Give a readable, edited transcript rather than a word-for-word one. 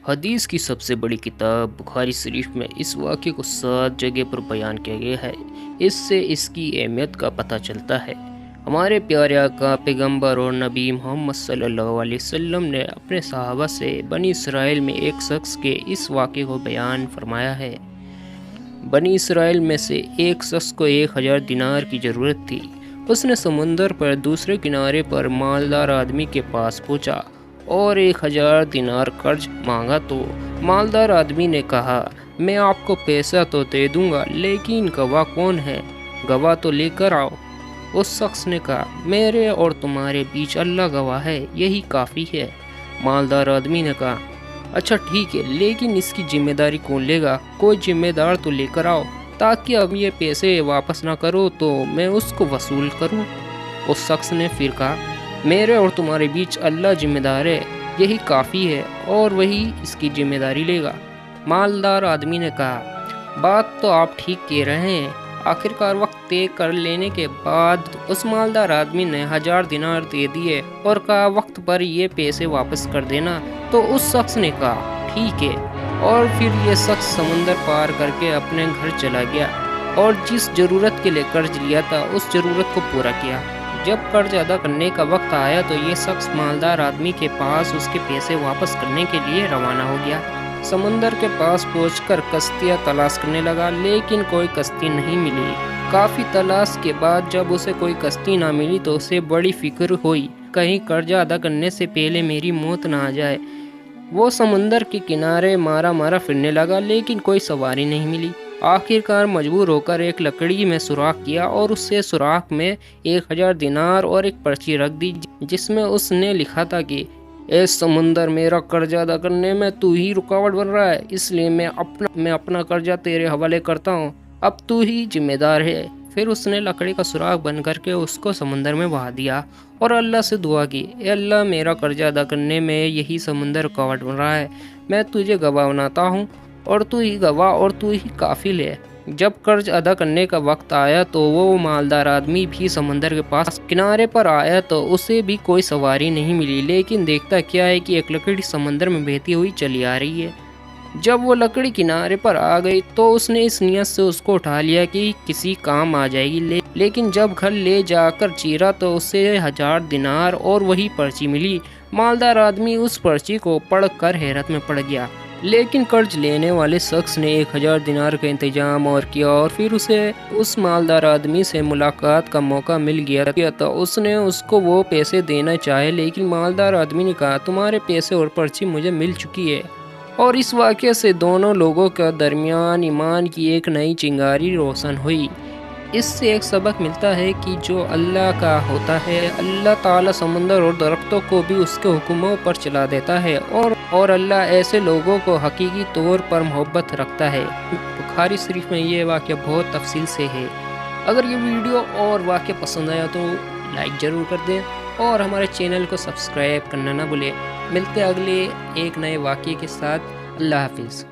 حدیث کی سب سے بڑی کتاب بخاری شریف میں اس واقعے کو 7 جگہ پر بیان کیا گیا ہے۔ اس سے اس کی اہمیت کا پتہ چلتا ہے۔ ہمارے پیارے آقا پیغمبر اور نبی محمد صلی اللہ علیہ وسلم نے اپنے صحابہ سے بنی اسرائیل میں ایک شخص کے اس واقعے کو بیان فرمایا ہے۔ بنی اسرائیل میں سے ایک شخص کو 1000 دینار کی ضرورت تھی۔ اس نے سمندر پر دوسرے کنارے پر مالدار آدمی کے پاس پہنچا اور 1000 دینار قرض مانگا تو مالدار آدمی نے کہا، میں آپ کو پیسہ تو دے دوں گا، لیکن گواہ کون ہے؟ گواہ تو لے کر آؤ۔ اس شخص نے کہا، میرے اور تمہارے بیچ اللہ گواہ ہے، یہی کافی ہے۔ مالدار آدمی نے کہا، اچھا ٹھیک ہے، لیکن اس کی ذمہ داری کون لے گا؟ کوئی ذمہ دار تو لے کر آؤ، تاکہ اب یہ پیسے واپس نہ کرو تو میں اس کو وصول کروں۔ اس شخص نے پھر کہا، میرے اور تمہارے بیچ اللہ ذمہ دار ہے، یہی کافی ہے، اور وہی اس کی ذمہ داری لے گا۔ مالدار آدمی نے کہا، بات تو آپ ٹھیک کہہ رہے ہیں۔ آخرکار وقت طے کر لینے کے بعد اس مالدار آدمی نے 1000 دینار دے دیے اور کہا، وقت پر یہ پیسے واپس کر دینا۔ تو اس شخص نے کہا، ٹھیک ہے، اور پھر یہ شخص سمندر پار کر کے اپنے گھر چلا گیا اور جس ضرورت کے لیے قرض لیا تھا اس ضرورت کو پورا کیا۔ جب قرض ادا کرنے کا وقت آیا تو یہ شخص مالدار آدمی کے پاس اس کے پیسے واپس کرنے کے لیے روانہ ہو گیا۔ سمندر کے پاس پہنچ کر کشتیاں تلاش کرنے لگا، لیکن کوئی کشتی نہیں ملی۔ کافی تلاش کے بعد جب اسے کوئی کشتی نہ ملی تو اسے بڑی فکر ہوئی، کہیں قرض ادا کرنے سے پہلے میری موت نہ آ جائے۔ وہ سمندر کے کنارے مارا پھرنے لگا، لیکن کوئی سواری نہیں ملی۔ آخرکار مجبور ہو کر ایک لکڑی میں سوراخ کیا اور اس سے سوراخ میں 1000 دینار اور ایک پرچی رکھ دی، جس میں اس نے لکھا تھا کہ اے سمندر، میرا قرض ادا کرنے میں تو ہی رکاوٹ بن رہا ہے، اس لیے میں اپنا قرضہ تیرے حوالے کرتا ہوں، اب تو ہی ذمہ دار ہے۔ پھر اس نے لکڑی کا سوراخ بند کر کے اس کو سمندر میں بہا دیا اور اللہ سے دعا کی، اے اللہ، میرا قرضہ ادا کرنے میں یہی سمندر رکاوٹ بن رہا ہے، میں تجھے گواہ بناتا ہوں اور تو ہی گواہ اور تو ہی کافل ہے۔ جب قرض ادا کرنے کا وقت آیا تو وہ مالدار آدمی بھی سمندر کے پاس کنارے پر آیا تو اسے بھی کوئی سواری نہیں ملی، لیکن دیکھتا کیا ہے کہ ایک لکڑی سمندر میں بہتی ہوئی چلی آ رہی ہے۔ جب وہ لکڑی کنارے پر آ گئی تو اس نے اس نیت سے اس کو اٹھا لیا کہ کسی کام آ جائے گی، لیکن جب گھر لے جا کر چیرا تو اسے 1000 دینار اور وہی پرچی ملی۔ مالدار آدمی اس پرچی کو پڑھ کر حیرت میں پڑ گیا، لیکن قرض لینے والے شخص نے 1000 دینار کا انتظام اور کیا، اور پھر اسے اس مالدار آدمی سے ملاقات کا موقع مل گیا تو اس نے اس کو وہ پیسے دینا چاہے، لیکن مالدار آدمی نے کہا، تمہارے پیسے اور پرچی مجھے مل چکی ہے۔ اور اس واقعے سے دونوں لوگوں کے درمیان ایمان کی ایک نئی چنگاری روشن ہوئی۔ اس سے ایک سبق ملتا ہے کہ جو اللہ کا ہوتا ہے، اللہ تعالیٰ سمندر اور درختوں کو بھی اس کے حکموں پر چلا دیتا ہے، اور اللہ ایسے لوگوں کو حقیقی طور پر محبت رکھتا ہے۔ بخاری شریف میں یہ واقعہ بہت تفصیل سے ہے۔ اگر یہ ویڈیو اور واقعہ پسند آیا تو لائک ضرور کر دیں اور ہمارے چینل کو سبسکرائب کرنا نہ بھولیں۔ ملتے اگلے ایک نئے واقعے کے ساتھ۔ اللہ حافظ۔